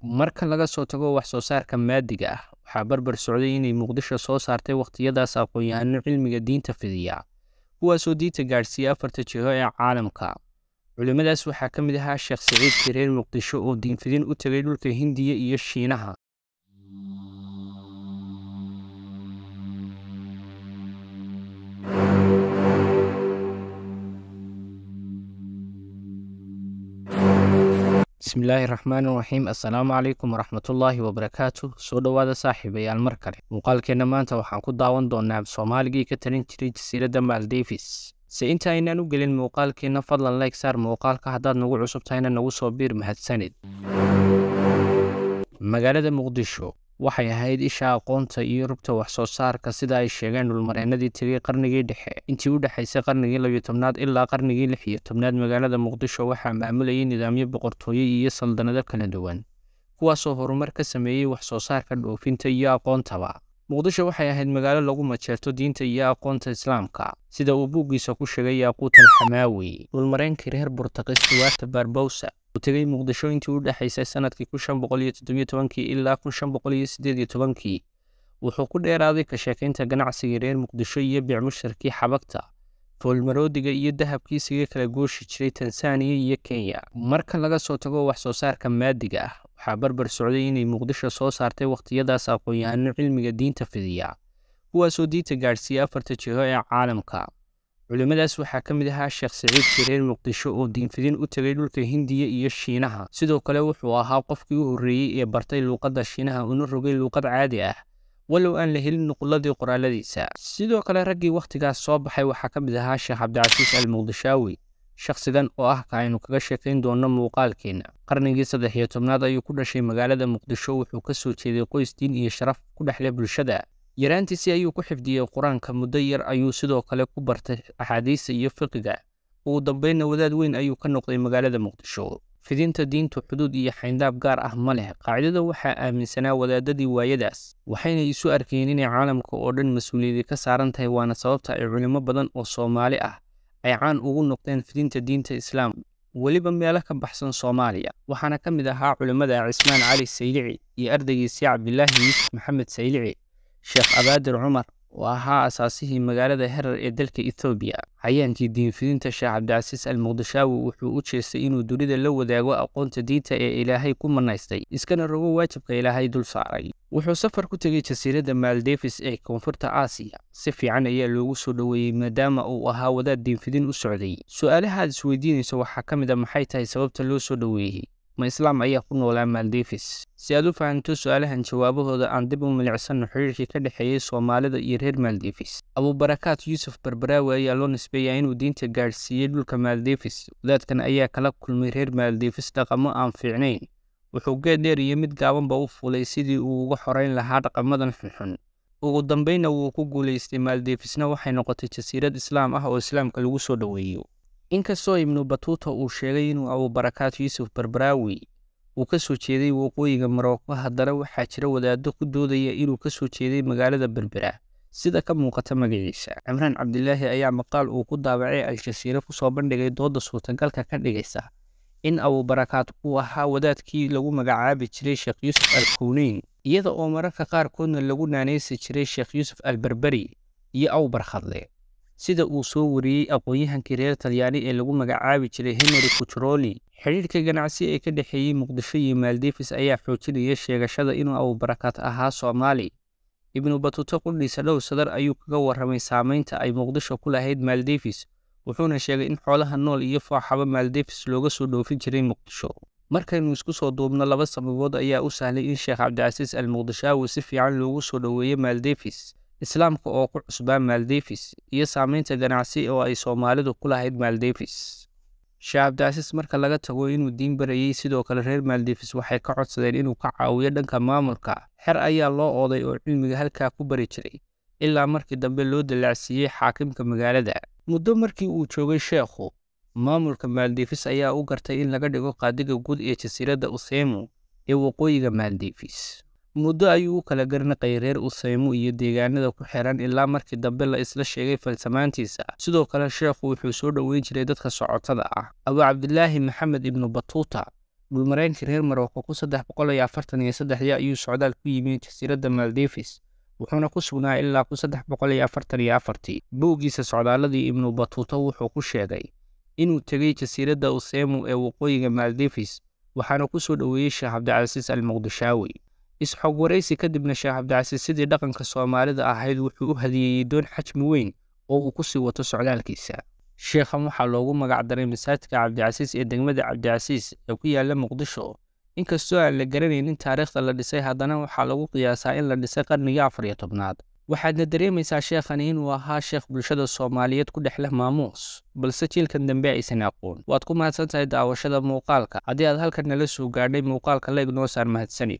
marka laga soo tago wax soo saarka maadiga ah waxaa barbar socday inay Muqdisho soo saartay waqtiyadaas aqoon-yahano cilmiga diinta fidiya kuwaasoo diinta gaarsiiyay afarta jiho ee caalamka. culimadaas waxaa ka mid ahaa Sheekh Saciid Kireer Muqdisho oo diin fidin u tagay dhulka Hindiya iyo Shiinaha. bismillaahi raxmaani raxiim. assalaamu calaykum waraxmatullaahi wabarakaatuh. soo dhowaada saaxiibayaal mar kale. muuqaalkeenna maanta waxaan ku daawan doonaa Soomaaligii ka talin jiray jasiiradda Maldives. se inta aynaan u gelin muuqaalkeenna fadlan like saar muuqaalka haddaad nagu cusub tahayna nagu soo biir mahadsanid. magaalada Muqdisho waxay ahayd isha aqoonta iyo rugta wax soo saarka sida ay sheegeen dhulmareennadii tegay qarnigii dhexe. intii u dhaxaysay qarnigii 12aad ilaa qarnigii 16aad magaalada Muqdisho waxaa maamulayay nidaamyo boqortooyo iyo saldanado kala duwan kuwaasoo horumar ka sameeyay wax soo saarka dhoofinta iyo aqoontaba. Muqdisho waxay ahayd magaalo lagu majeerto diinta iyo aqoonta Islaamka sida uu buuggiisa ku sheegay Yaquut al-Xamaawi. dhulmareenkii reer Boortaqiis Duarte Barbosa uu tegay Muqdisho intii u dhaxaysay sanadkii 1517 ilaa 1518 wuxuu ku dheeraaday ka sheekaynta ganacsiga reer Muqdisho iyo biic mushtarkii xabagta foolmaroodiga iyo dahabkiisiga kala gooshi jiray Tansaaniya iyo Kenya. marka laga soo tago wax soo saarka maadiga ah waxaa barbar socday inay Muqdisho soo saartay waqtiyadaas aqoon-yahano cilmiga diinta fidiya kuwaasoo diinta gaarsiiyay afarta jiho ee caalamka. culimadaas waxaa ka mid ahaa Sheekh Saciid Kireer Muqdisho oo diin fidin u tagay dhulka Hindiya iyo Shiinaha. sidoo kale wuxuu ahaa qofkii u horreeyay ee bartay luuqadda Shiinaha una rogay luuqad caadi ah walow aan la helin nuqulladii qoraaladiisa. sidoo kale raggii waqtigaas soo baxay waxaa ka mid ahaa Sheekh Cabdicasiis al-Muqdishaawi. shakhsigan oo ah ka aynu kaga sheekayn doono muuqaalkeena. qarnigii 13aad ayuu ku dhashay magaalada Muqdisho. wuxuu ka soo jeeday qoys diin iyo sharaf ku dhexleh bulshada. yaraantiisii ayuu ku xifdiyey qur-aanka. muddo yar ayuu sidoo kale ku bartay axaadiista iyo fiqiga. ugu dambeynna wadaad weyn ayuu ka noqday magaalada Muqdisho. fidinta diintu xuduud iyo xayndaab gaar ah ma leh. qaacidada waxaa aaminsanaa wadaadadii waayadaas waxayna isu arkeen inay caalamka oo dhan mas-uuliyadi ka saaran tahay waana sababta ay culimo badan oo Soomaali ah ay caan ugu noqdeen fidinta diinta Islaamka weliba meelo ka baxsan Soomaaliya. waxaana ka mid ahaa culimada Cismaan Cali Saylici iyo ardaygiisii Cabdilaahi Yuusuf Maxamed Saylici. Sheekh Abaadir Cumar oo ahaa asaasihii magaalada Herar ee dalka Itoobiya. hayaankii diin fidinta Sheekh Cabdicasiis al-Muqdishaawi wuxuu u jeestay inuu dunida la wadaago aqoonta diinta ee Ilaahay ku manaystay iskana rogo waajibka Ilaahay dul saaray. wuxuu safar ku tegay jasiiradda Maldives ee koonfurta Aasiya. si fiican ayaa loogu soo dhoweeyey maadaama uu ahaa wadaad diin fidin u socday. su'aalaha aad isweydiinayso waxaa ka mid ah maxay tahay sababta loo soo dhoweeyey? ma Islaam ayaa ku noolaa Maldives? si aad u fahanto su'aalahan jawaabahooda aan dib u milicsano xiriirkii ka dhexeeyay Soomaalida iyo reer Maldives. Abubarakaat Yuusuf Barbaraawi ayaa loo nisbeeyaa inuu diinta gaarsiiyey dhulka Maldives. wadaadkan ayaa kala kulmay reer Maldives dhaqamo aan fiicnayn. wuxuu geed dheer iyo mid gaabanba u fulay sidii uu uga xoreyn lahaa dhaqamadan xunxun. ugu dambeynna wuu ku guulaystay. Maldivesna waxay noqotay jasiirad Islaam ah oo Islaamka lagu soo dhoweeyo. inkastoo Ibnu Batuuta uu sheegay inuu Abubarakaat Yuusuf Barbaraawi uu ka soo jeeday waqooyiga Maroko, haddana waxaa jira wadaaddo ku doodaya inuu ka soo jeeday magaalada Berbera sida ka muuqata magaciisa. Cimraan Cabdilaahi ayaa maqaal uu ku daabacay Al-Jazeera ku soo bandhigay dooda suurtagalka ka dhigaysa in Abubarakaat uu ahaa wadaadkii lagu magacaabi jiray Sheekh Yuusuf al-Kowneyn iyada oo mararka qaarkoodna lagu naanaysi jiray Sheekh Yuusuf al-Berberi iyo Awbarkhadle sida uu soo wariyey aqoon-yahankii reer Talyaani ee lagu magacaabi jiray Henry Kuchuroli. xiriirka ganacsi ee ka dhexeeyay Muqdisho iyo Maldives ayaa xoojinaya sheegashada inuu Abubarakaat ahaa Soomaali. Ibnu Batuuta qudhiisa dhow sadar ayuu kaga warramay saameynta ay Muqdisho ku lahayd Maldives wuxuuna sheegay in xoolaha nool iyo fooxaba Maldives looga soo dhoofin jiray Muqdisho. markaynu isku soo duubno laba sababood ayaa u sahlay in Sheekh Cabdicasiis al-Muqdishaawi si fiican loogu soo dhoweeyay Maldives. Islaamka oo ku cusbaa Maldives iyo saameynta ganacsi oo ay Soomaalidu ku lahayd Maldives. Sheekh Cabdicasiis marka laga tago inuu diin barayay sidoo kale reer Maldives waxay ka codsadeen inuu ka caawiyo dhanka maamulka. xer ayaa loo ooday oo cilmiga halkaa ku bari jiray ilaa markii dambe loo dalaacsiiyey xaakimka magaalada. muddo markii uu joogay sheekhu maamulka Maldives ayaa u gartay in laga dhigo qaadiga guud ee jasiiradda Useymu ee waqooyiga Maldives. muddo ayuu u kala garnaqay reer Useymu iyo deegaanada ku xiran ilaa markii dambe la isla sheegay falsamaantiisa. sidoo kale sheekhu wuxuu soo dhoweyn jiray dadka socotada ah. Abu Cabdilaahi Maxamed ibnu Batuuta dhulmareenkii reer Morocco ku 343 ayuu socdaal ku yimid jasiiradda Maldives wuxuuna ku sugnaa ilaa ku 344. Buuggiisa socdaaladii Ibnu Battuta wuxuu ku sheegay inuu tegay jasiiradda Usemu ee waqooyiga Maldives waxaana ku soo dhoweeyay Sheekh Cabdicasiis al-Muqdishaawi. Isxog waraysi kadibna Sheekh Cabdicasiis sidii dhaqanka Soomaalida ahayd wuxuu u hadiyeeyay doon xajmi weyn oo uu ku sii wato socdaalkiisa. Sheekhan waxaa loogu magac daray masaajidka Cabdicasiis ee degmada Cabdicasiis ee ku yaalla Muqdisho. Inkastoo aan la garanaynin taariikhda la dhisay, haddana waxaa lagu qiyaasaa in la dhisay qarnigii 14aad. waxaadna dareemaysaa sheekhani inuu ahaa sheekh bulshada Soomaaliyeed ku dhex leh maamuus, balse jiilkan dambe aysan aqoon. Waad ku mahadsantahay daawashada muuqaalka. Haddii aad halkan nala soo gaadhay muuqaalka, like noo saar mahadsanid.